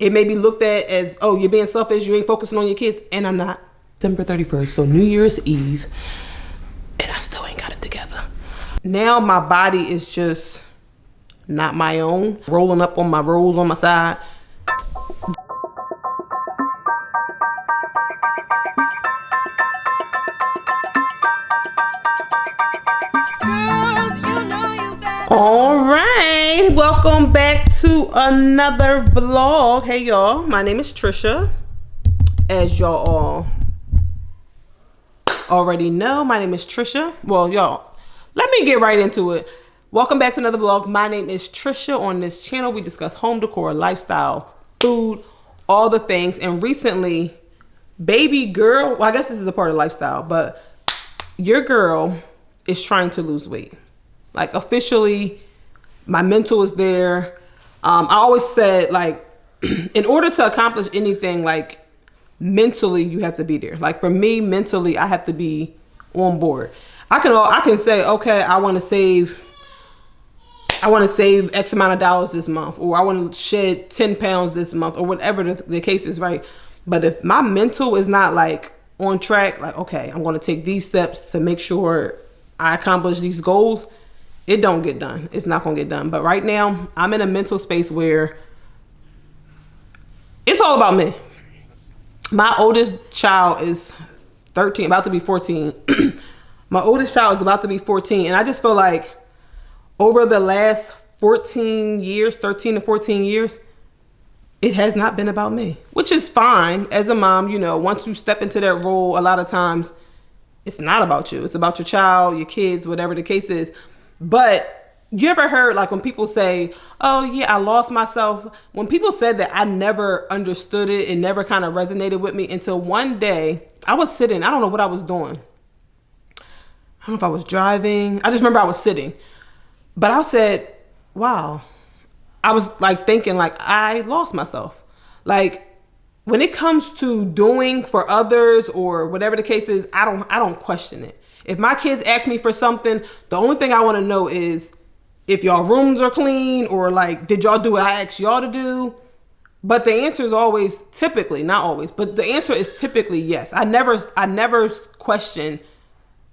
It may be looked at as, oh, you're being selfish, you ain't focusing on your kids, and I'm not. December 31st, so New Year's Eve, and I still ain't got it together. Now my body is just not my own. Rolling up on my rolls on my side. All right, welcome back to another vlog. Hey y'all, my name is Trisha. As y'all all already know, my name is Trisha. Well, y'all, let me get right into it. Welcome back to another vlog. My name is Trisha. On this channel, we discuss home decor, lifestyle, food, all the things. And recently, baby girl, well, I guess this is a part of lifestyle, but your girl is trying to lose weight. Like officially, my mental is there. I always said, like, in order to accomplish anything, like mentally, you have to be there. Like for me, mentally, I have to be on board. I can say, okay, I want to save X amount of dollars this month, or I want to shed 10 pounds this month, or whatever the case is, right? But if my mental is not like on track, like, okay, I'm going to take these steps to make sure I accomplish these goals, it don't get done. It's not gonna get done. But right now, I'm in a mental space where it's all about me. My oldest child is 13, about to be 14. My oldest child is about to be 14. And I just feel like over the last 13 to 14 years, it has not been about me, which is fine. As a mom, you know, once you step into that role, a lot of times it's not about you. It's about your child, your kids, whatever the case is. But you ever heard, like, when people say, oh yeah, I lost myself? When people said that, I never understood it. It never kind of resonated with me until one day I was sitting. I don't know what I was doing. I don't know if I was driving. I just remember I was sitting. But I said, wow. I was like thinking, like, I lost myself. Like, when it comes to doing for others or whatever the case is, I don't question it. If my kids ask me for something, the only thing I want to know is if y'all rooms are clean, or like, did y'all do what I asked y'all to do? But the answer is always, typically, not always, but the answer is typically yes. I never question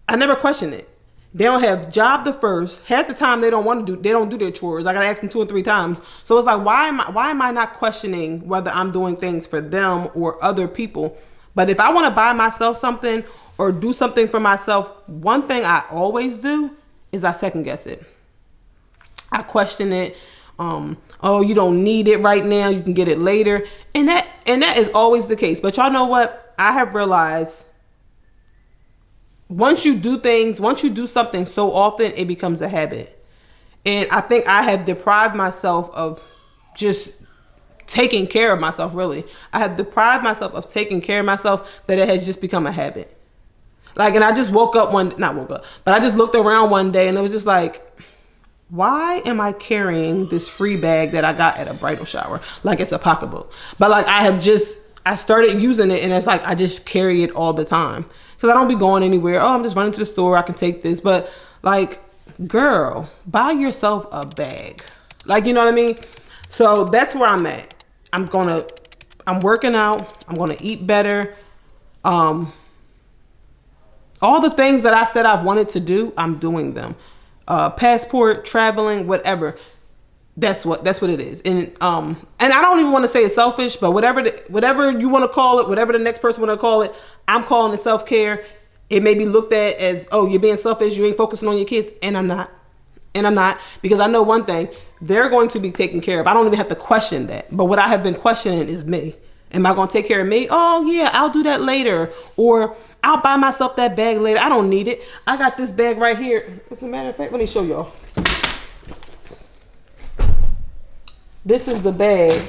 it. They don't have job the first. Half the time they don't do their chores. I gotta ask them 2 or 3 times. So it's like, why am I not questioning whether I'm doing things for them or other people? But if I want to buy myself something or do something for myself, one thing I always do is I second guess it. I question it. Oh, you don't need it right now. You can get it later. And that is always the case. But y'all know what? I have realized once you do something so often, it becomes a habit. And I think I have deprived myself of just taking care of myself, really. I have deprived myself of taking care of myself, that it has just become a habit. Like, and I just I just looked around one day and it was just like, why am I carrying this free bag that I got at a bridal shower? Like it's a pocketbook. But like I started using it, and it's like I just carry it all the time. Because I don't be going anywhere. Oh, I'm just running to the store, I can take this. But like, girl, buy yourself a bag. Like, you know what I mean? So that's where I'm at. I'm working out. I'm gonna eat better. All the things that I said I wanted to do, I'm doing them. Passport, traveling, whatever. That's what it is. And I don't even want to say it's selfish, but whatever you want to call it, whatever the next person want to call it, I'm calling it self-care. It may be looked at as, oh, you're being selfish, you ain't focusing on your kids, and I'm not. Because I know one thing, they're going to be taken care of. I don't even have to question that. But what I have been questioning is me. Am I going to take care of me? Oh yeah, I'll do that later. Or I'll buy myself that bag later. I don't need it. I got this bag right here. As a matter of fact, let me show y'all. This is the bag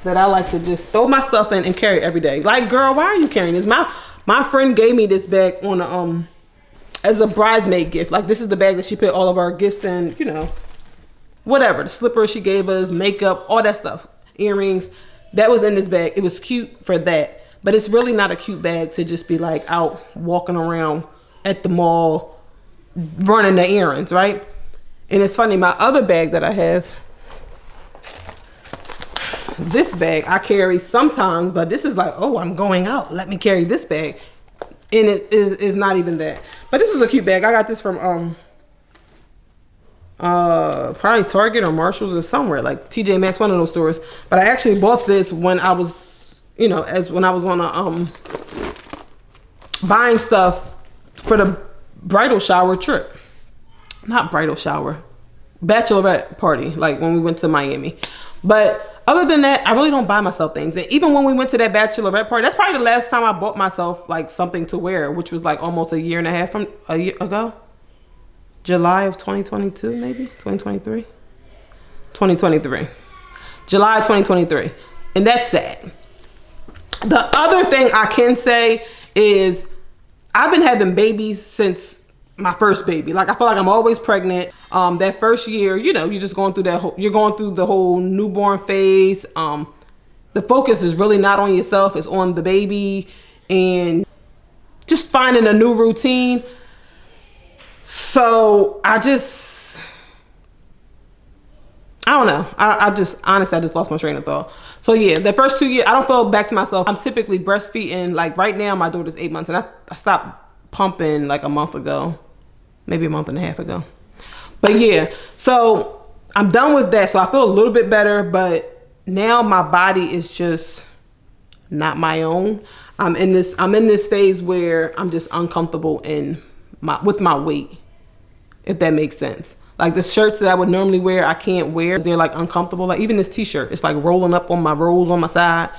that I like to just throw my stuff in and carry every day. Like, girl, why are you carrying this? My friend gave me this bag on as a bridesmaid gift. Like, this is the bag that she put all of our gifts in, you know, whatever. The slippers she gave us, makeup, all that stuff, earrings. That was in this bag. It was cute for that. But it's really not a cute bag to just be like out walking around at the mall running the errands, right? And it's funny, my other bag that I have, this bag I carry sometimes, but this is like, oh, I'm going out, let me carry this bag. And it is not even that. But this was a cute bag. I got this from probably Target or Marshalls or somewhere, like TJ Maxx, one of those stores. But I actually bought this when I was, you know, when I was on a buying stuff for the bridal shower trip. Not bridal shower, bachelorette party, like when we went to Miami. But other than that, I really don't buy myself things. And even when we went to that bachelorette party, that's probably the last time I bought myself like something to wear, which was like almost a year and a half from a year ago. July of 2022, maybe 2023. 2023. July 2023. And that's sad. The other thing I can say is I've been having babies since my first baby. Like, I feel like I'm always pregnant. That first year, you know, you're just going through that you're going through the whole newborn phase. The focus is really not on yourself, it's on the baby and just finding a new routine. So I don't know. I just honestly, I just lost my train of thought. So yeah, the first 2 years, I don't feel back to myself. I'm typically breastfeeding. Like right now, my daughter's 8 months, and I stopped pumping like a month ago, maybe a month and a half ago. But yeah, so I'm done with that. So I feel a little bit better, but now my body is just not my own. I'm in this phase where I'm just uncomfortable with my weight, if that makes sense. Like the shirts that I would normally wear, I can't wear. They're like uncomfortable. Like even this t-shirt, it's like rolling up on my rolls on my side.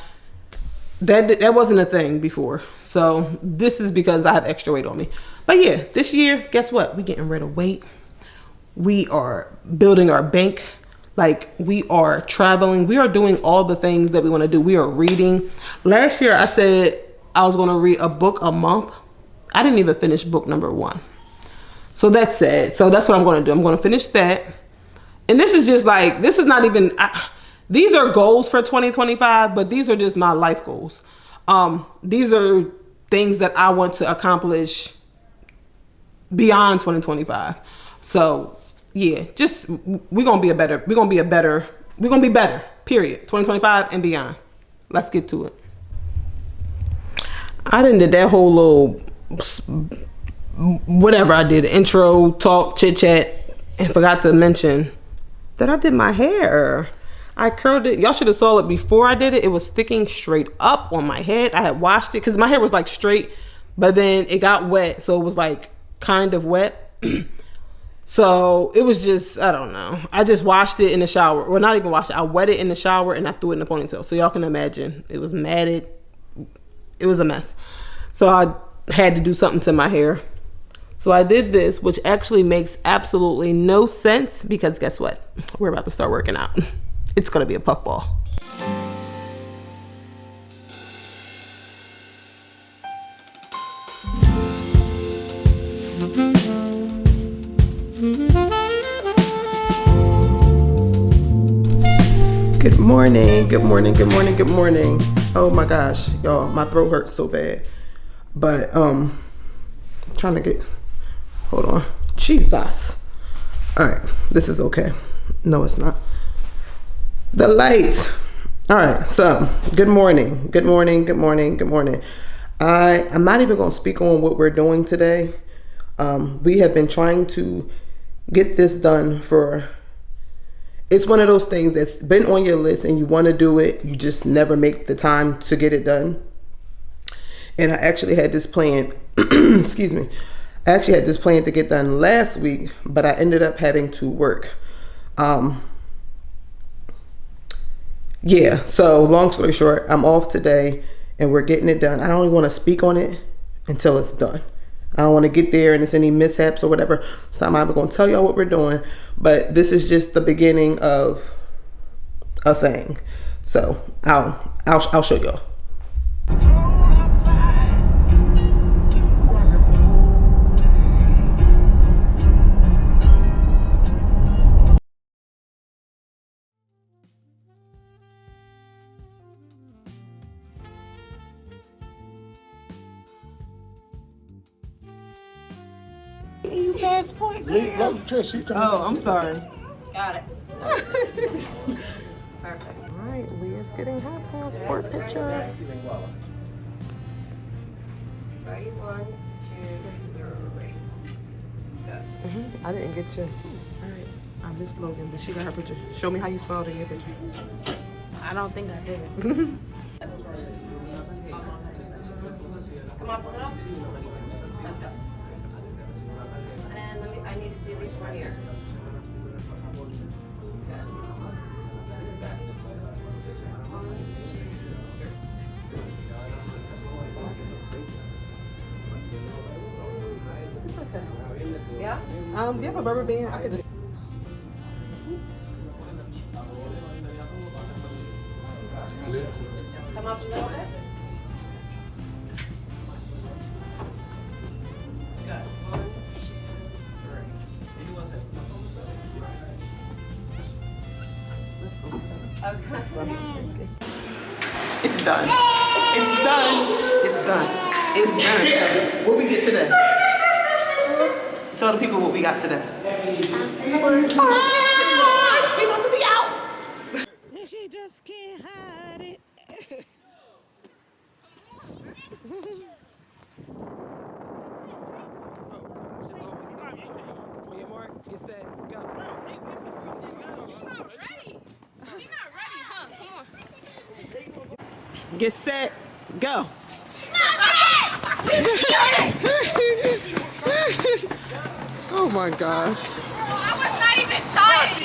That wasn't a thing before. So this is because I have extra weight on me. But yeah, this year, guess what? We getting rid of weight. We are building our bank. Like we are traveling. We are doing all the things that we want to do. We are reading. Last year I said I was going to read a book a month. I didn't even finish book number 1. So that's sad. So that's what I'm going to do. I'm going to finish that. And this is just like, this is not even, these are goals for 2025, but these are just my life goals. These are things that I want to accomplish beyond 2025. So yeah, just, we're going to be better, period. 2025 and beyond. Let's get to it. I done did that whole little whatever I did, intro, talk, chit chat, and forgot to mention that I did my hair. I curled it. Y'all should have saw it before I did it. It was sticking straight up on my head. I had washed it because my hair was like straight, but then it got wet, so it was like kind of wet. So it was just, I don't know. I just washed it in the shower, or not even washed it. I wet it in the shower and I threw it in the ponytail. So y'all can imagine, it was matted. It was a mess. So I had to do something to my hair. So I did this, which actually makes absolutely no sense because guess what? We're about to start working out. It's going to be a puffball. Good morning, good morning, good morning, good morning. Oh my gosh, y'all, my throat hurts so bad. But I'm trying to get, hold on. Jesus. All right, this is okay. No, it's not. The light. All right, so good morning, good morning, good morning, good morning. I'm not even going to speak on what we're doing today. We have been trying to get this done for, it's one of those things that's been on your list and you want to do it. You just never make the time to get it done. And I actually had this plan, excuse me. I actually had this plan to get done last week, but I ended up having to work. Yeah, so long story short, I'm off today and we're getting it done. I don't even want to speak on it until it's done. I don't want to get there and it's any mishaps or whatever. So I'm not going to tell y'all what we're doing, but this is just the beginning of a thing. So I'll show y'all. You passport, girl. Oh, I'm sorry. Got it. Perfect. All right, Leah's getting her passport picture. Ready? 1, 2, 3. I didn't get you. All right. I missed Logan, but she got her picture. Show me how you spelled in your picture. I don't think I did. Come on, pull it up. Let's go. And I need to see at least one here. Yeah? Do you have a rubber band? I could just... Come up a little bit. Good. 1, 2, 3. It's done. It's done. It's done. It's done. What we get today? Tell the people what we got today. It's we about to be out. And she just can't hide it. Get set, go. Get set, go. Oh my gosh. I was not even trying.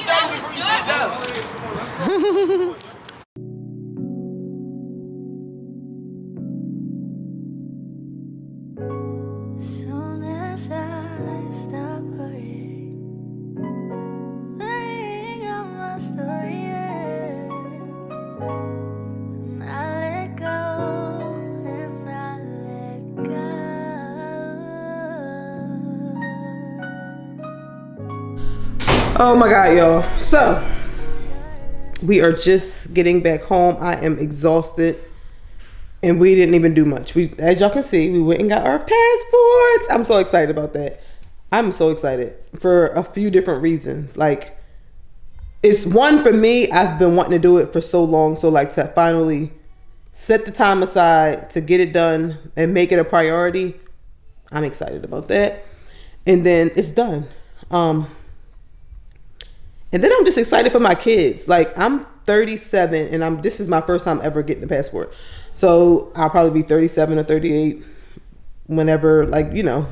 Soon as I stop worrying, worrying on my story ends, and I let go, and I let go. Oh my God, y'all. So, we are just getting back home. I am exhausted. And we didn't even do much. We, as y'all can see, we went and got our passports. I'm so excited about that. I'm so excited for a few different reasons. Like, it's one for me, I've been wanting to do it for so long. So like to finally set the time aside to get it done and make it a priority. I'm excited about that. And then it's done. And then I'm just excited for my kids. Like, I'm 37 and this is my first time ever getting a passport. So I'll probably be 37 or 38 whenever, like, you know,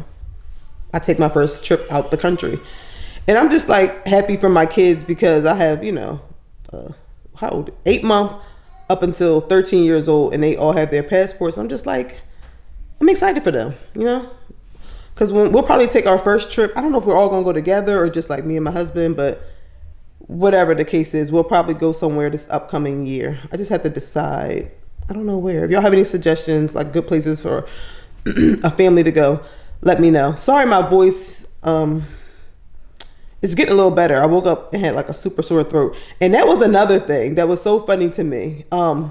I take my first trip out the country. And I'm just like happy for my kids because I have, you know, how old? 8 months up until 13 years old, and they all have their passports. I'm just like, I'm excited for them, you know, because we'll probably take our first trip. I don't know if we're all gonna go together or just like me and my husband, but whatever the case is, we'll probably go somewhere this upcoming year. I just have to decide. I don't know where. If y'all have any suggestions, like good places for a family to go, let me know. Sorry, my voice is getting a little better. I woke up and had like a super sore throat. And that was another thing that was so funny to me. I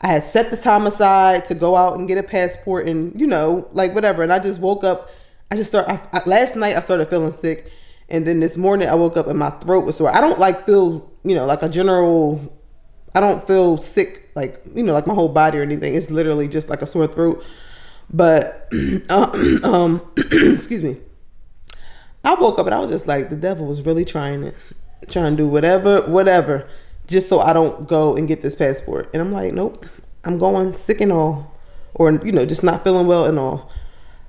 had set the time aside to go out and get a passport and, you know, like whatever. And I just woke up. Last night I started feeling sick. And then this morning I woke up and my throat was sore. I don't like feel, you know, like I don't feel sick, like, you know, like my whole body or anything. It's literally just like a sore throat. But, excuse me. I woke up and I was just like, the devil was really trying to do whatever, just so I don't go and get this passport. And I'm like, nope, I'm going sick and all, or, you know, just not feeling well and all.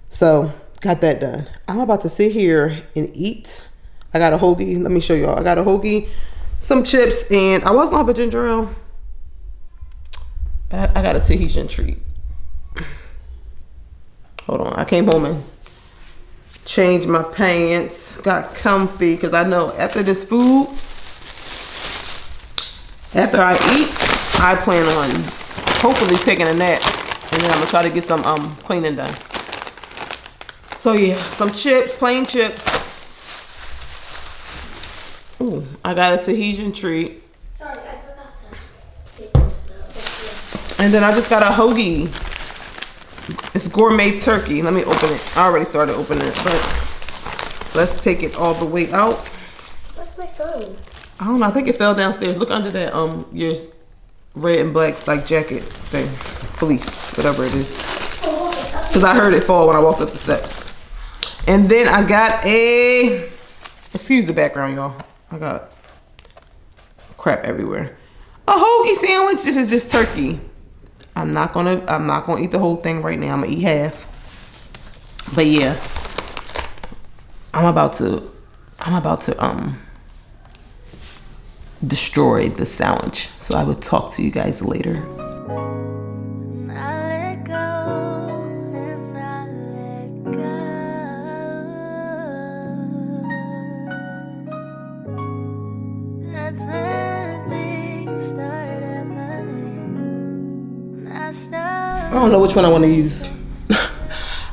So got that done. I'm about to sit here and eat. I got a hoagie. Let me show y'all. I got a hoagie, some chips, and I was gonna have a ginger ale. I got a Tahitian treat. Hold on. I came home and changed my pants. Got comfy because I know after this food, after I eat, I plan on hopefully taking a nap, and then I'm gonna try to get some cleaning done. So yeah, some chips, plain chips. Ooh, I got a Tahitian treat. Sorry, I forgot to take this. And then I just got a hoagie. It's gourmet turkey. Let me open it. I already started opening it, but let's take it all the way out. What's my phone? I don't know. I think it fell downstairs. Look under that red and black like jacket thing, fleece, whatever it is. Cause I heard it fall when I walked up the steps. And then I got a, excuse the background, y'all. I got crap everywhere. A hoagie sandwich. This is just turkey. I'm not gonna eat the whole thing right now. I'm gonna eat half. But yeah, I'm about to destroy the sandwich. So I will talk to you guys later. And I let go, and I let go. That's when things start happening. And I I don't know which one I want to use.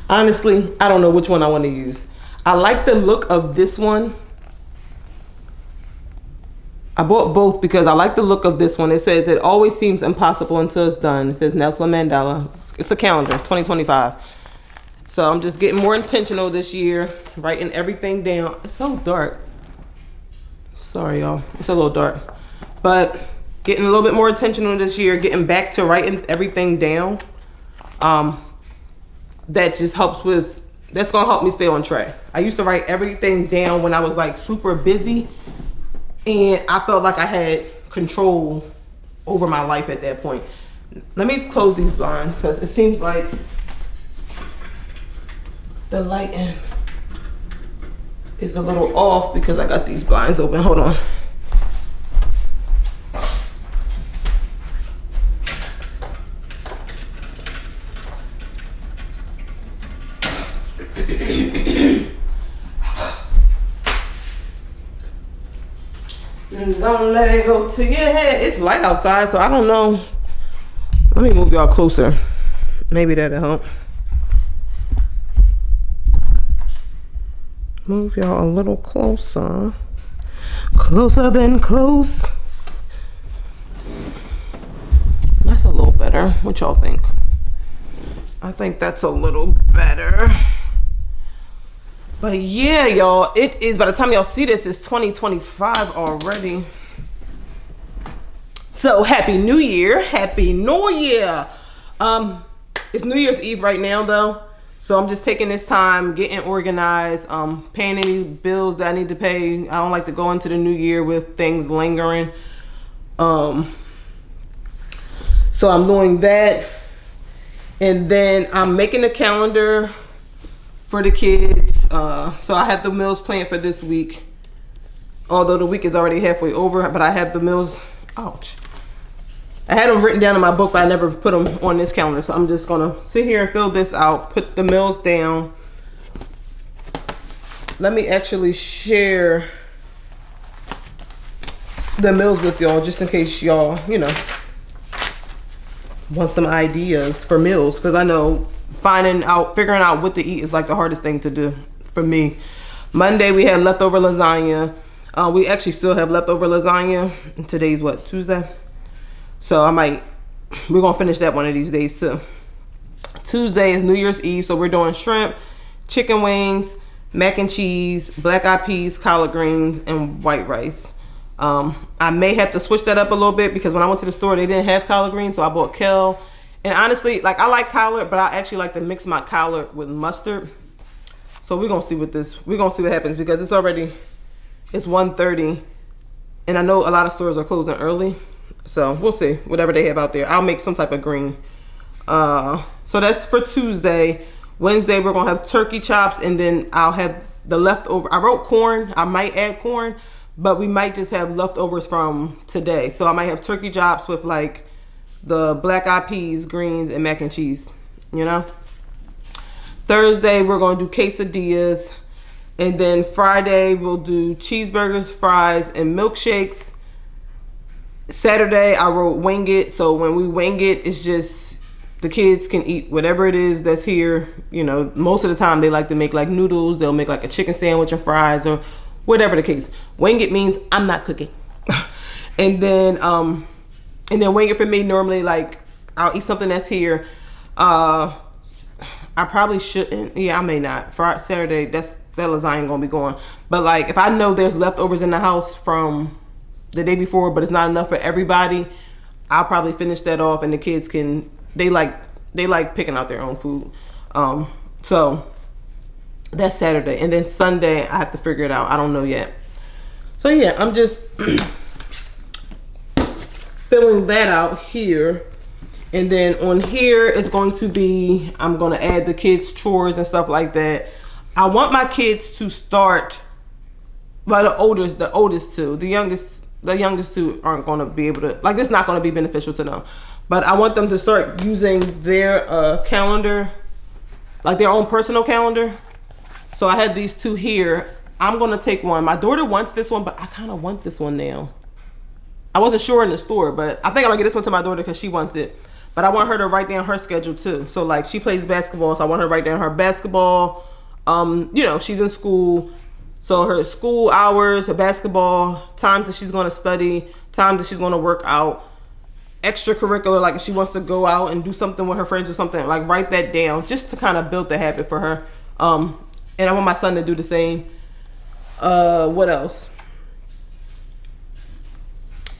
Honestly, I don't know which one I want to use. I like the look of this one. I bought both because I like the look of this one. It says, it always seems impossible until it's done. It says Nelson Mandela. It's a calendar, 2025. So I'm just getting more intentional this year, writing everything down. It's so dark. Sorry, y'all. It's a little dark. But getting a little bit more intentional this year, getting back to writing everything down. That just helps with, that's gonna help me stay on track. I used to write everything down when I was like super busy, and I felt like I had control over my life at that point. Let me close these blinds because it seems like the lighting is a little off because I got these blinds open. Hold on. Don't let it go to your head. It's light outside, so I don't know. Let me move y'all closer. Maybe that'll help. Move y'all a little closer. Closer than close. That's a little better. What y'all think? I think that's a little better. But yeah, y'all, it is, by the time y'all see this, it's 2025 already. So happy New Year. Happy New Year. It's New Year's Eve right now though. So I'm just taking this time, getting organized, paying any bills that I need to pay. I don't like to go into the new year with things lingering. So I'm doing that. And then I'm making a calendar for the kids. So I have the meals planned for this week. Although the week is already halfway over, but I have the meals, ouch. I had them written down in my book, but I never put them on this calendar. So I'm just gonna sit here and fill this out, put the meals down. Let me actually share the meals with y'all just in case y'all, you know, want some ideas for meals. Cause I know figuring out what to eat is like the hardest thing to do for me. Monday we had leftover lasagna. We actually still have leftover lasagna. Today's what, Tuesday? So we're gonna finish that one of these days too. Tuesday is New Year's Eve, so we're doing shrimp, chicken wings, mac and cheese, black eyed peas, collard greens, and white rice. I may have to switch that up a little bit because when I went to the store, they didn't have collard greens, so I bought kale. And honestly, like, I like collard, but I actually like to mix my collard with mustard. So we're gonna see what happens because it's 1:30, and I know a lot of stores are closing early. So we'll see, whatever they have out there. I'll make some type of green. So that's for Tuesday. Wednesday, we're gonna have turkey chops, and then I'll have the leftover. I wrote corn, I might add corn, but we might just have leftovers from today. So I might have turkey chops with like the black eyed peas, greens, and mac and cheese, you know? Thursday, we're gonna do quesadillas. And then Friday, we'll do cheeseburgers, fries, and milkshakes. Saturday, I wrote wing it. So when we wing it, it's just the kids can eat whatever it is that's here. You know, most of the time they like to make like noodles. They'll make like a chicken sandwich and fries or whatever the case. Wing it means I'm not cooking. and then wing it for me, normally like I'll eat something that's here. I probably shouldn't. Yeah, I may not. Friday, Saturday, that lasagna gonna be going. But like if I know there's leftovers in the house from the day before, but it's not enough for everybody, I'll probably finish that off, and the kids can, they like picking out their own food. So that's Saturday, and then Sunday I have to figure it out. I don't know yet. So yeah, I'm just filling that out here. And then on here it's going to be, I'm going to add the kids' chores and stuff like that. I want my kids to start, well, the oldest two. The youngest two aren't going to be able to, like, it's not going to be beneficial to them. But I want them to start using their calendar, like their own personal calendar. So I have these two here. I'm going to take one. My daughter wants this one, but I kind of want this one now. I wasn't sure in the store, but I think I'm going to get this one to my daughter because she wants it. But I want her to write down her schedule too. So like she plays basketball, so I want her to write down her basketball. You know, she's in school. So her school hours, her basketball, times that she's going to study, times that she's going to work out, extracurricular, like if she wants to go out and do something with her friends or something, like write that down just to kind of build the habit for her. And I want my son to do the same. What else?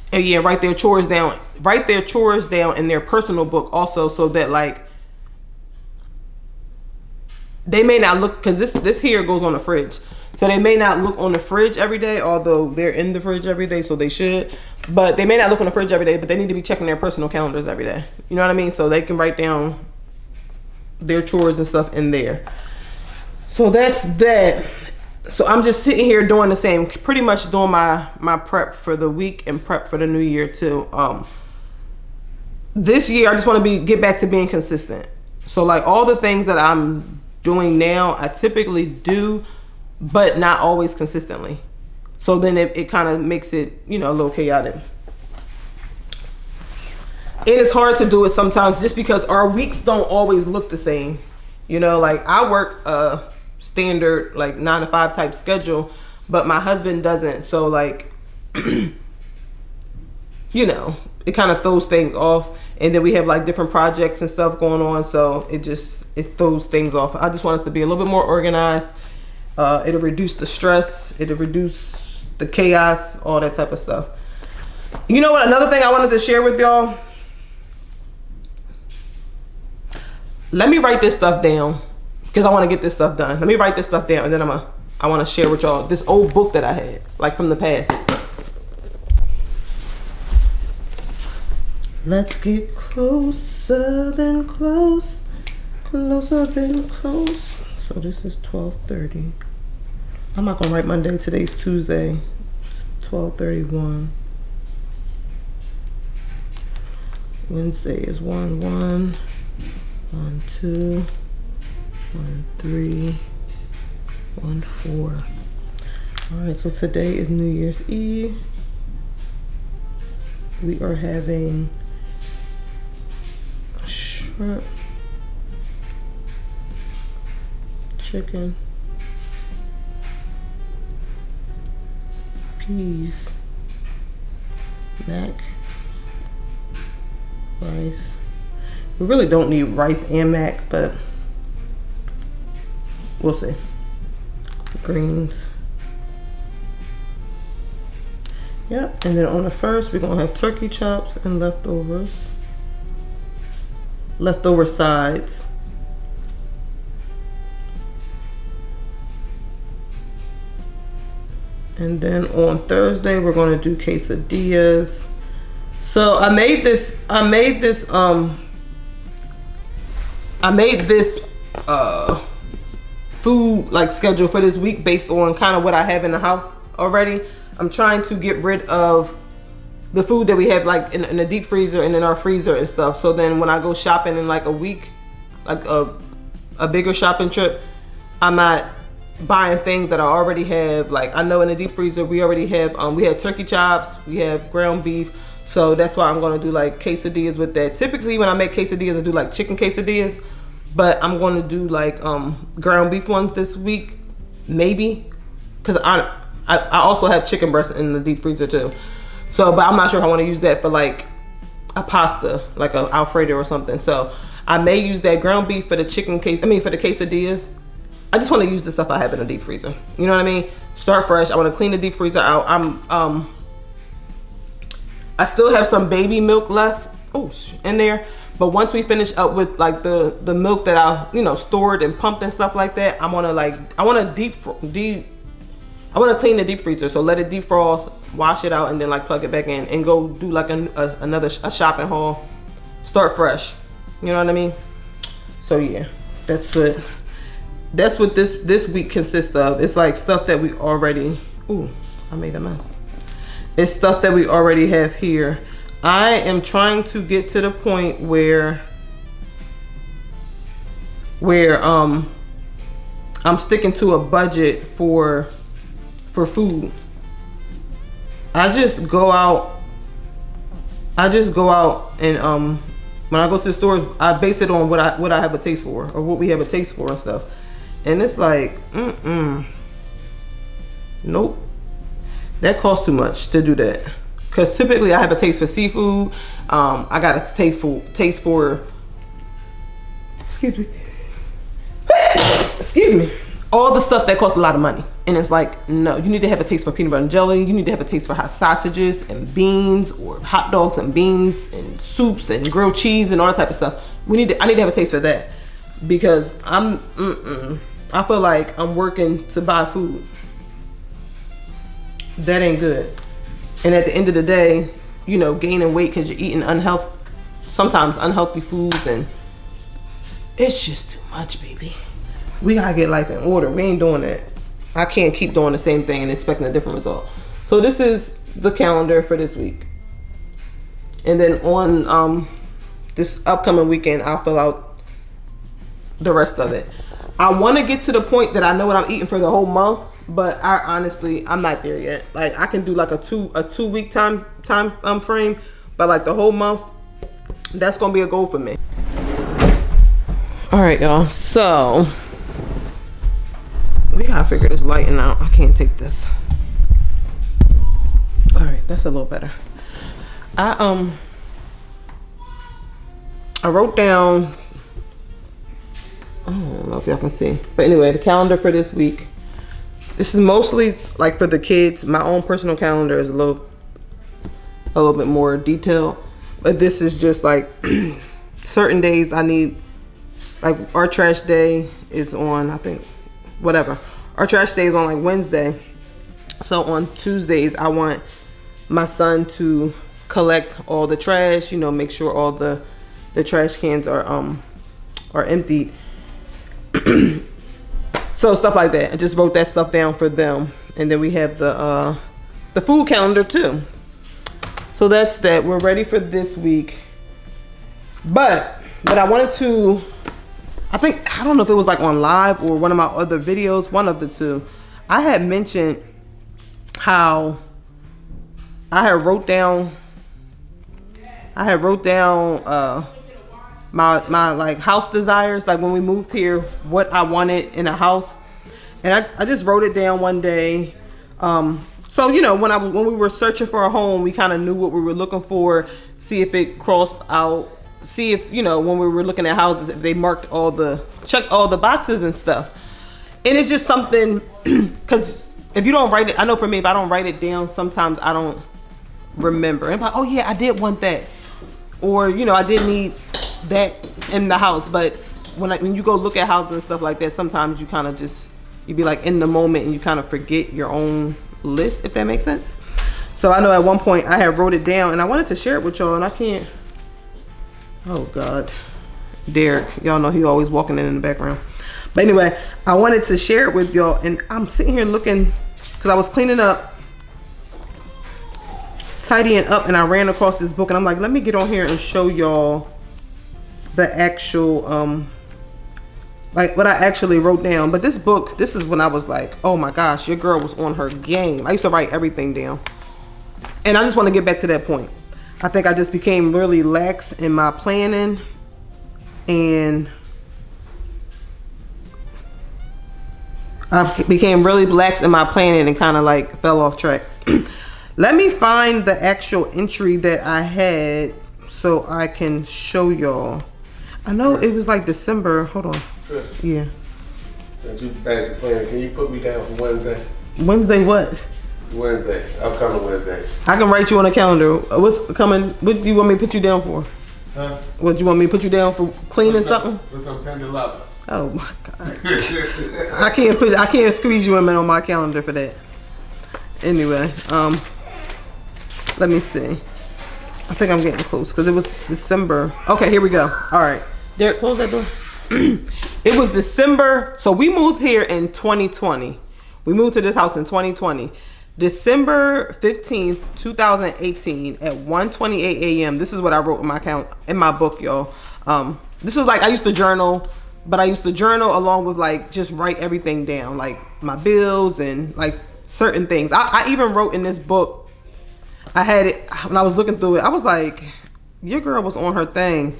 And yeah, write their chores down. Write their chores down in their personal book also, so that like they may not look, because this here goes on the fridge. So they may not look on the fridge every day, although they're in the fridge every day, so they should. But they may not look on the fridge every day, but they need to be checking their personal calendars every day. You know what I mean? So they can write down their chores and stuff in there. So that's that. So I'm just sitting here doing the same, pretty much doing my prep for the week and prep for the new year too. This year I just want to get back to being consistent. So like all the things that I'm doing now, I typically do, but not always consistently. So then it kind of makes it, you know, a little chaotic. It is hard to do it sometimes just because our weeks don't always look the same. You know, like I work standard like 9 to 5 type schedule, but my husband doesn't. So like you know, it kind of throws things off. And then we have like different projects and stuff going on, so it throws things off. I just want us to be a little bit more organized. It'll reduce the stress, it'll reduce the chaos, all that type of stuff. You know what, another thing I wanted to share with y'all, let me write this stuff down because I want to get this stuff done. Let me write this stuff down, and then I want to share with y'all this old book that I had, like from the past. Let's get closer than close, closer than close. So this is 12:30. I'm not gonna write Monday. Today's Tuesday, 12:31. Wednesday is 1-1, 1-2, 1-3, 1-4. All right, so today is New Year's Eve. We are having shrimp, chicken, peas, mac, rice. We really don't need rice and mac, but we'll see. Greens. Yep, and then on the first, we're gonna have turkey chops and leftovers. Leftover sides. And then on Thursday, we're gonna do quesadillas. So I made this food like schedule for this week based on kind of what I have in the house already. I'm trying to get rid of the food that we have like in the deep freezer and in our freezer and stuff. So then when I go shopping in like a week, like a bigger shopping trip, I'm not buying things that I already have. Like I know in the deep freezer we already have, we had turkey chops, we have ground beef. So that's why I'm gonna do like quesadillas with that. Typically when I make quesadillas, I do like chicken quesadillas, but I'm gonna do like ground beef ones this week, maybe, because I also have chicken breast in the deep freezer too. So, but I'm not sure if I want to use that for like a pasta, like a Alfredo or something. So I may use that ground beef for the for the quesadillas. I just want to use the stuff I have in the deep freezer. You know what I mean? Start fresh. I want to clean the deep freezer out. I still have some baby milk left in there. But once we finish up with like the milk that I stored and pumped and stuff like that, I want to clean the deep freezer. So let it defrost, wash it out, and then like plug it back in and go do like another shopping haul. Start fresh. You know what I mean? So yeah, that's what this week consists of. It's like stuff that we already. Ooh, I made a mess. It's stuff that we already have here. I am trying to get to the point where I'm sticking to a budget for food. I just go out and when I go to the stores, I base it on what I have a taste for or what we have a taste for and stuff. And it's like, nope. That costs too much to do that. Cause typically I have a taste for seafood. I got a taste for excuse me, all the stuff that costs a lot of money. And it's like, no, you need to have a taste for peanut butter and jelly. You need to have a taste for hot sausages and beans, or hot dogs and beans and soups and grilled cheese and all that type of stuff. I need to have a taste for that, because I feel like I'm working to buy food. That ain't good. And at the end of the day, gaining weight because you're eating sometimes unhealthy foods, and it's just too much, baby. We gotta get life in order. We ain't doing that. I can't keep doing the same thing and expecting a different result. So this is the calendar for this week. And then on this upcoming weekend, I'll fill out the rest of it. I want to get to the point that I know what I'm eating for the whole month, but I'm not there yet. Like I can do like a 2 week time frame, but like the whole month, that's gonna be a goal for me. All right, y'all. So we gotta figure this lighting out. I can't take this. All right, that's a little better. I wrote down. I don't know if y'all can see, but anyway, the calendar for this week. This is mostly like for the kids. My own personal calendar is a little bit more detailed, but this is just like certain days I need. Like our trash day is on, I think, whatever. Our trash day is on like Wednesday. So on Tuesdays, I want my son to collect all the trash, make sure all the trash cans are emptied. So stuff like that. I just wrote that stuff down for them. And then we have the food calendar too. So that's that. We're ready for this week. But I wanted to, I don't know if it was like on live or one of my other videos, one of the two. I had mentioned how I had wrote down my like house desires, like when we moved here, what I wanted in a house. And I just wrote it down one day. So when we were searching for a home, we kind of knew what we were looking for, see if it crossed out, see if when we were looking at houses, if they checked all the boxes and stuff. And it's just something, because if you don't write it, I know for me, if I don't write it down, sometimes I don't remember. I'm like, oh yeah, I did want that, or I did need that in the house. But when you go look at houses and stuff like that, sometimes you kind of you be like in the moment and you kind of forget your own list, if that makes sense. So I know at one point I had wrote it down and I wanted to share it with y'all, and I can't. Oh God, Derek, y'all know he always walking in the background. But anyway, I wanted to share it with y'all, and I'm sitting here looking because I was cleaning up, tidying up, and I ran across this book, and I'm like, let me get on here and show y'all the actual like what I actually wrote down. But this book, this is when I was like, oh my gosh, your girl was on her game. I used to write everything down, and I just want to get back to that point. I think I just became really lax in my planning, and I became really lax in my planning and kind of like fell off track. Let me find the actual entry that I had so I can show y'all. I know it was like December. Hold on. Trish, yeah. since you back to planning, can you put me down for Wednesday? Wednesday what? Wednesday. Upcoming Wednesday. I can write you on a calendar. What's coming? What do you want me to put you down for? Huh? What do you want me to put you down for? Cleaning something? For some tender love. Oh my god! I can't squeeze you in on my calendar for that. Anyway, let me see. I think I'm getting close because it was December. Okay, here we go. All right, Derek, close that door. It was December, so we moved here in 2020. We moved to this house in 2020. December 15th, 2018 at 1:28 a.m. This is what I wrote in my book, y'all. This is like, I used to journal, but I used to journal along with like just write everything down, like my bills and like certain things. I even wrote in this book, I had it when I was looking through it, I was like, your girl was on her thing.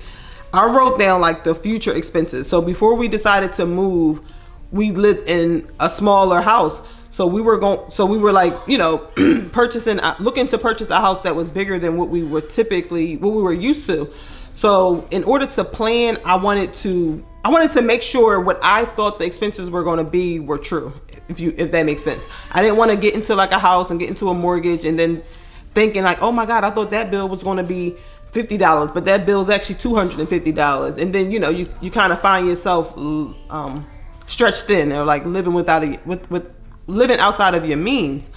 I wrote down like the future expenses. So before we decided to move, we lived in a smaller house. So we were like, you know, looking to purchase a house that was bigger than what we were used to. So in order to plan, I wanted to make sure what I thought the expenses were going to be were true, if that makes sense. I didn't want to get into like a house and get into a mortgage and then thinking like, oh my God, I thought that bill was going to be $50, but that bill is actually $250. And then, you know, you kind of find yourself stretched thin or like living living outside of your means.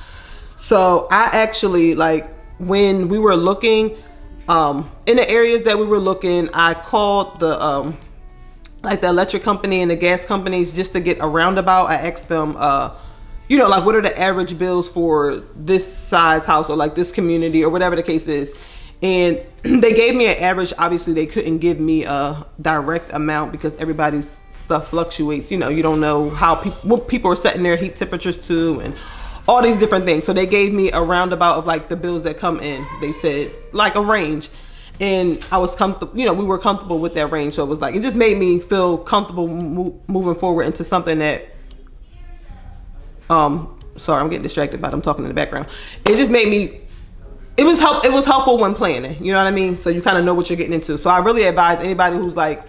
So I actually, like, when we were looking in the areas that we were looking, I called the like the electric company and the gas companies just to get a roundabout. I asked them, you know, like, what are the average bills for this size house or like this community or whatever the case is. And they gave me an average. Obviously, they couldn't give me a direct amount because everybody's stuff fluctuates. You know, you don't know what people are setting their heat temperatures to and all these different things. So they gave me a roundabout of like the bills that come in. They said like a range. And I was comfortable, you know, we were comfortable with that range. So it was like, it just made me feel comfortable moving forward into something that, sorry, I'm getting distracted by them talking in the background. It just made me, it was helpful when planning, you know what I mean? So you kind of know what you're getting into. So I really advise anybody who's like,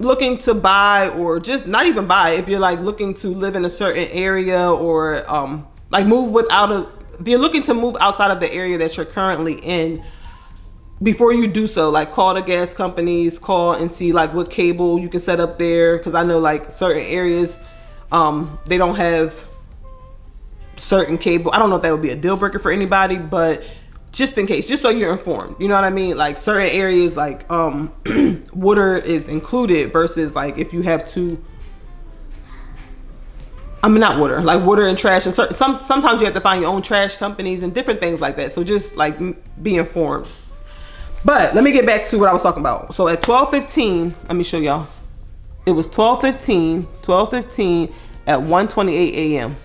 looking to buy or just not even buy, if you're like looking to live in a certain area or, like if you're looking to move outside of the area that you're currently in, before you do so, like call the gas companies, call and see like what cable you can set up there. Cause I know like certain areas, they don't have certain cable. I don't know if that would be a deal breaker for anybody, but just in case, just so you're informed, you know what I mean? Like certain areas, like, water is included versus like if you have to, I mean, not water, like water and trash. And sometimes you have to find your own trash companies and different things like that. So just like be informed. But let me get back to what I was talking about. So at 12:15, let me show y'all. It was 12:15 at 1:28 a.m.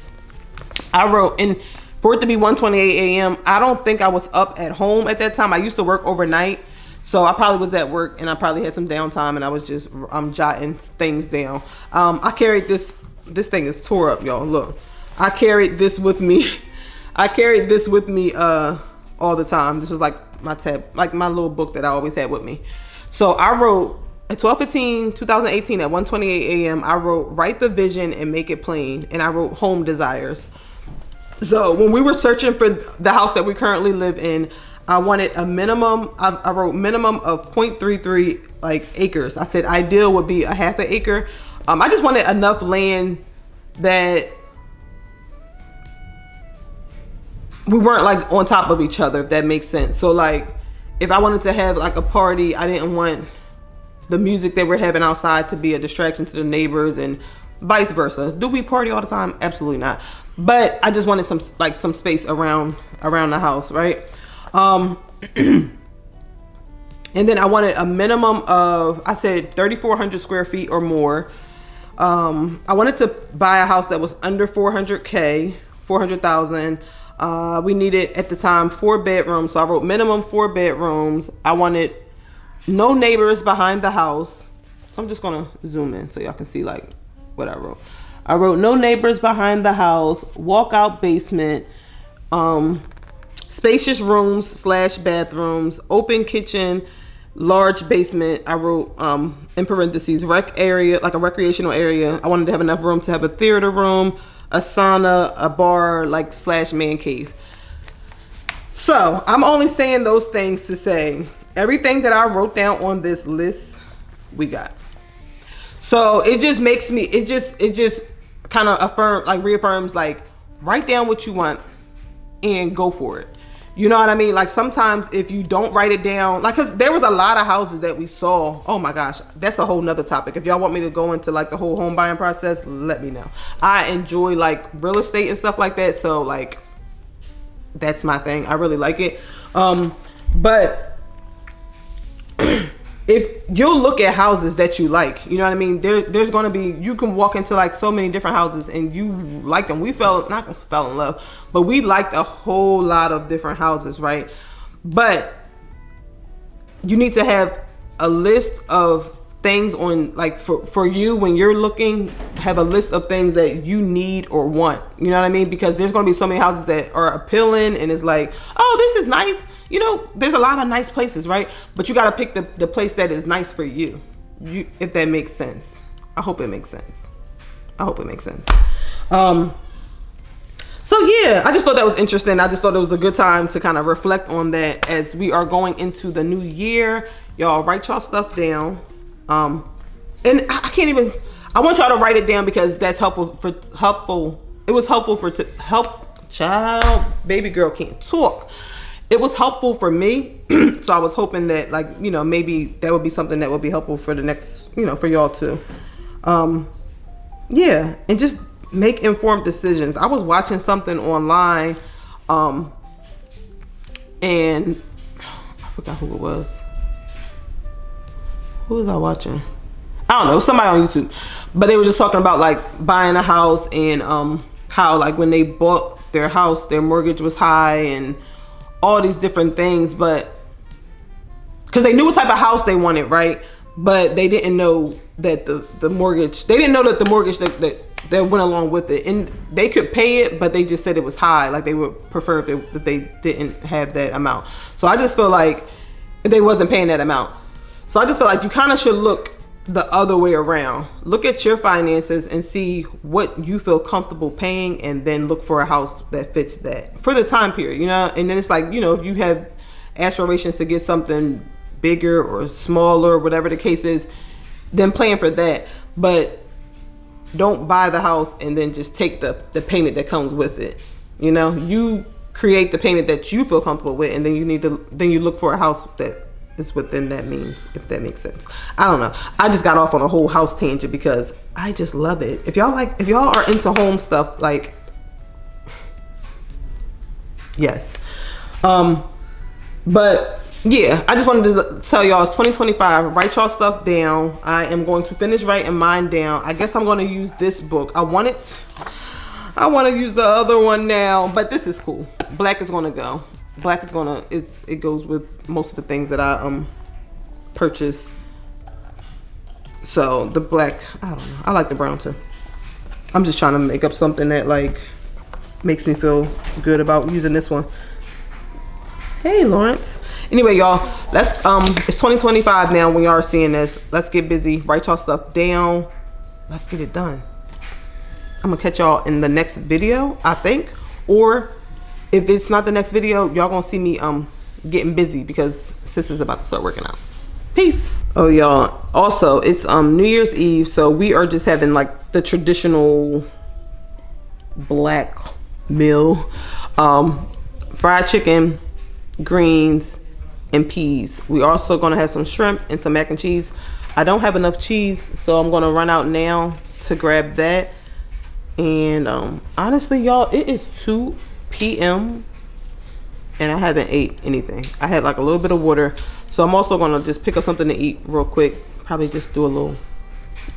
I wrote, and for it to be 1:28 a.m., I don't think I was up at home at that time. I used to work overnight. So I probably was at work and I probably had some downtime and I was just jotting things down. I carried this thing is tore up, y'all. Look, I carried this with me. I carried this with me all the time. This was like my tab, like my little book that I always had with me. So I wrote at 12:15, 2018 at 1:28 a.m. I wrote, write the vision and make it plain. And I wrote home desires. So when we were searching for the house that we currently live in, I wanted a minimum, I wrote minimum of 0.33 like acres. I said ideal would be a half an acre. I just wanted enough land that we weren't like on top of each other, if that makes sense. So like if I wanted to have like a party, I didn't want the music that we're having outside to be a distraction to the neighbors and vice versa. Do we party all the time? Absolutely not. But I just wanted some space around the house, right? And then I wanted a minimum of, I said 3,400 square feet or more. I wanted to buy a house that was under 400,000. We needed at the time 4 bedrooms. So I wrote minimum 4 bedrooms. I wanted no neighbors behind the house. So I'm just gonna zoom in so y'all can see like what I wrote. I wrote no neighbors behind the house, walkout basement, spacious rooms / bathrooms, open kitchen, large basement. I wrote in parentheses rec area, like a recreational area. I wanted to have enough room to have a theater room, a sauna, a bar, like / man cave. So I'm only saying those things to say everything that I wrote down on this list, we got. So it just makes me, it just kind of reaffirms, like, write down what you want and go for it. You know what I mean? Like, sometimes if you don't write it down, like, cause there was a lot of houses that we saw. Oh my gosh, that's a whole nother topic. If y'all want me to go into like the whole home buying process, let me know. I enjoy like real estate and stuff like that. So like, that's my thing. I really like it. But if you'll look at houses that you like, you know what I mean? There's going to be, you can walk into like so many different houses and you like them. We fell in love, but we liked a whole lot of different houses, right? But you need to have a list of things on, like, for you when you're looking, have a list of things that you need or want. You know what I mean? Because there's going to be so many houses that are appealing and it's like, oh, this is nice. You know, there's a lot of nice places, right? But you got to pick the place that is nice for you. If that makes sense. I hope it makes sense. So yeah, I just thought that was interesting. I just thought it was a good time to kind of reflect on that as we are going into the new year. Y'all write y'all stuff down. And I can't even, I want y'all to write it down because that's helpful. It was helpful to help child, baby girl can't talk. It was helpful for me. So I was hoping that, like, you know, maybe that would be something that would be helpful for the next, you know, for y'all too. Yeah. And just make informed decisions. I was watching something online, and I forgot who it was. Who was I watching? I don't know, somebody on YouTube. But they were just talking about like buying a house and how like when they bought their house, their mortgage was high and all these different things, but because they knew what type of house they wanted, right? But they didn't know that the mortgage, they didn't know that the mortgage that went along with it, and they could pay it, but they just said it was high. Like they would prefer if they didn't have that amount. So I just feel like they wasn't paying that amount. So I just feel like you kind of should look the other way around. Look at your finances and see what you feel comfortable paying, and then look for a house that fits that for the time period, you know? And then it's like, you know, if you have aspirations to get something bigger or smaller, whatever the case is, then plan for that. But don't buy the house and then just take the payment that comes with it. You know, you create the payment that you feel comfortable with, and then you look for a house that is within that means, if that makes sense. I don't know. I just got off on a whole house tangent because I just love it. If y'all are into home stuff, like, yes. But yeah, I just wanted to tell y'all it's 2025. Write y'all stuff down. I am going to finish writing mine down. I guess I'm going to use this book. I want to use the other one now, but this is cool. Black is going to go. Black is gonna, it goes with most of the things that I purchase. So the black, I don't know, I like the brown too. I'm just trying to make up something that like makes me feel good about using this one. Hey Lawrence. Anyway, y'all, let's it's 2025 now when y'all are seeing this. Let's get busy, write y'all stuff down. Let's get it done. I'm gonna catch y'all in the next video, I think, or if it's not the next video, y'all gonna see me getting busy because sis is about to start working out. Peace. Oh y'all, also it's New Year's Eve, so we are just having like the traditional black meal. Fried chicken, greens, and peas. We also gonna have some shrimp and some mac and cheese. I don't have enough cheese, so I'm gonna run out now to grab that. And honestly y'all, it is 2 p.m. and I haven't ate anything. I had like a little bit of water, so I'm also gonna just pick up something to eat real quick. Probably just do a little,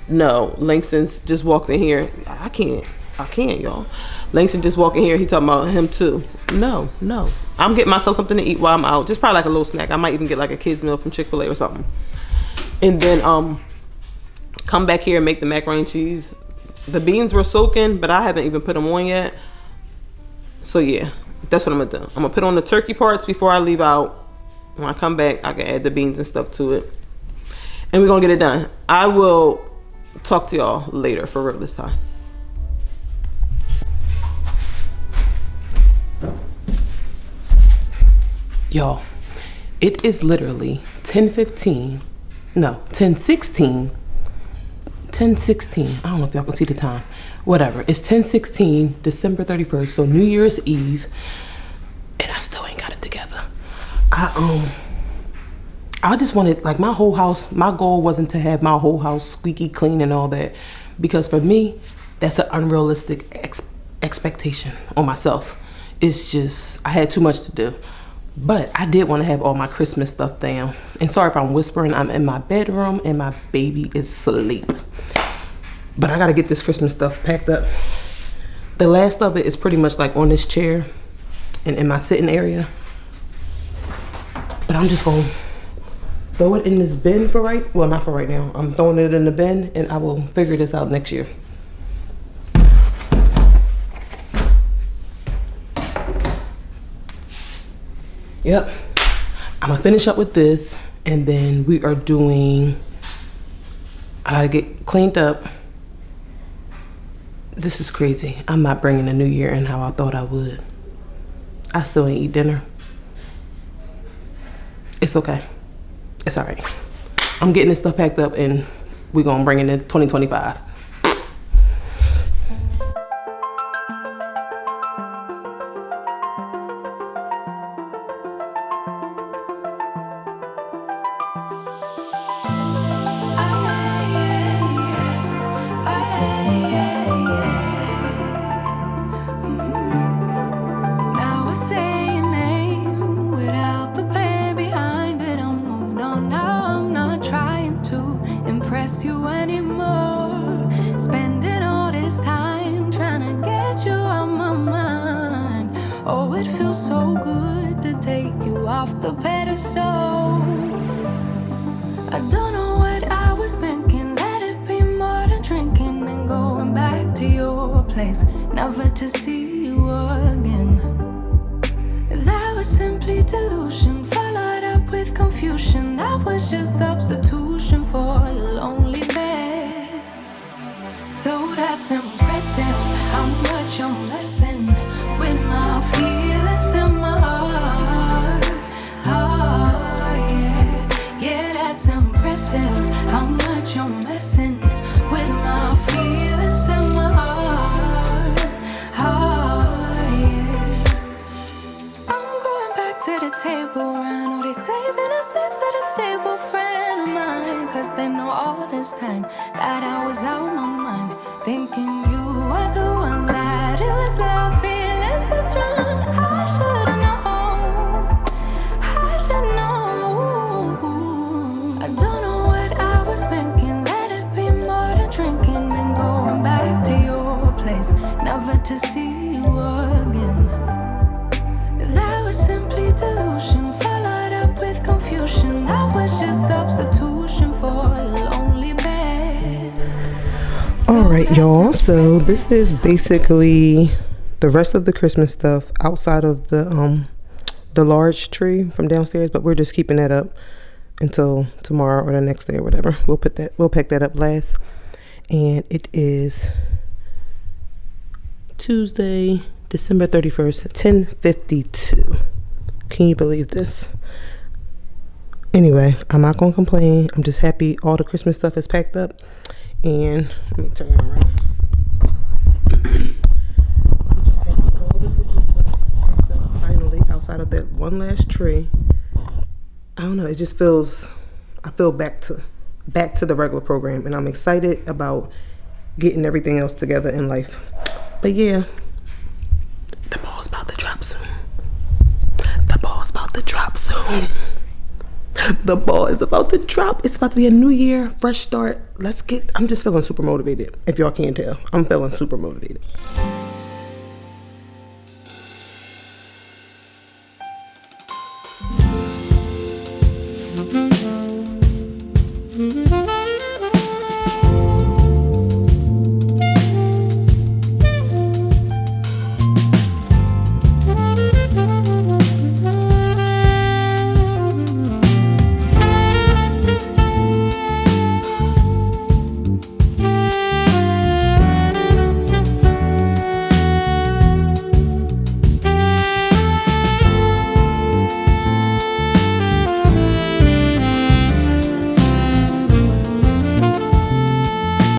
no, Langston's just walked in here. I can't y'all. Langston just walked in here, he talking about him too. No, I'm getting myself something to eat while I'm out, just probably like a little snack. I might even get like a kid's meal from Chick-fil-A or something, and then come back here and make the macaroni and cheese. The beans were soaking, but I haven't even put them on yet. So yeah, that's what I'm gonna do. I'm gonna put on the turkey parts before I leave out. When I come back, I can add the beans and stuff to it, and we're gonna get it done. I will talk to y'all later for real this time. Y'all, it is literally 10:16. I don't know if y'all can see the time. Whatever. It's 10:16, December 31st, so New Year's Eve, and I still ain't got it together. I just wanted, like, my whole house. My goal wasn't to have my whole house squeaky clean and all that, because for me, that's an unrealistic expectation on myself. It's just, I had too much to do. But I did want to have all my Christmas stuff down. And sorry if I'm whispering, I'm in my bedroom and my baby is asleep. But I got to get this Christmas stuff packed up. The last of it is pretty much like on this chair and in my sitting area. But I'm just going to throw it in this bin for not for right now. I'm throwing it in the bin and I will figure this out next year. Yep, I'm gonna finish up with this and then we are doing, I gotta get cleaned up. This is crazy. I'm not bringing the new year in how I thought I would. I still ain't eat dinner. It's okay. It's all right. I'm getting this stuff packed up and we're gonna bring it in 2025. Now I say your name without the pain behind it. I'm moved on now. I'm not trying to impress you anymore. Spending all this time trying to get you out my mind. Oh, it feels so good to take you off the pedestal. I don't know what I was thinking. Let it be more than drinking and going back to your place, never to see you again. That was simply delusion, followed up with confusion. That was just substitution for a lonely bed. So that's impressive, how much you're messing with my feelings in my heart. Oh yeah, yeah, that's impressive, how much you're messing with my feelings in my heart. Oh yeah, I'm going back to the table. I know they saving us up for the stable friend of mine, 'cause they know all this time that I was out my mind, thinking you were the one, that it was love, feelings were strong. I should've known, I should know. I don't know what I was thinking. Let it be more than drinking and going back to your place, never to see you again. That was simply delusion, followed up with confusion. That was just substitution for a lonely bed. All right, y'all. So this is basically the rest of the Christmas stuff outside of the large tree from downstairs, but we're just keeping that up until tomorrow or the next day or whatever. We'll pack that up last. And it is Tuesday, December 31st, 10:52. Can you believe this? Anyway, I'm not gonna complain. I'm just happy all the Christmas stuff is packed up. And let me turn it around. I'm just happy all the Christmas stuff is packed up finally, outside of that one last tree. I don't know, it just feels, I feel back to the regular program, and I'm excited about getting everything else together in life. But yeah, the ball's about to drop soon. The ball's about to drop soon. The ball is about to drop. It's about to be a new year, fresh start. I'm just feeling super motivated. If y'all can't tell, I'm feeling super motivated.